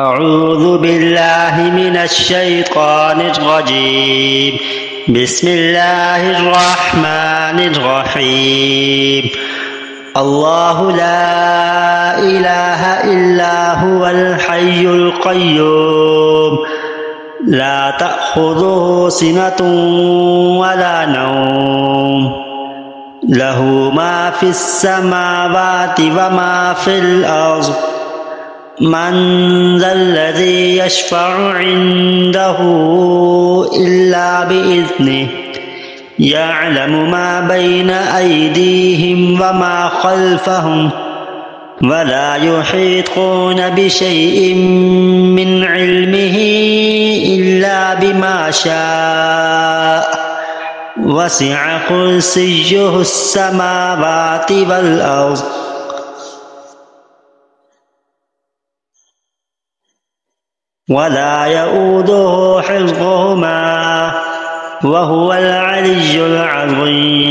أعوذ بالله من الشيطان الرجيم بسم الله الرحمن الرحيم الله لا إله إلا هو الحي القيوم لا تأخذه سنة ولا نوم له ما في السماوات وما في الأرض من ذا الذي يشفع عنده إلا بإذنه يعلم ما بين أيديهم وما خلفهم ولا يحيطون بشيء من علمه إلا بما شاء وسع كرسيه السماوات والأرض ولا يؤوده حفظهما وهو العلي العظيم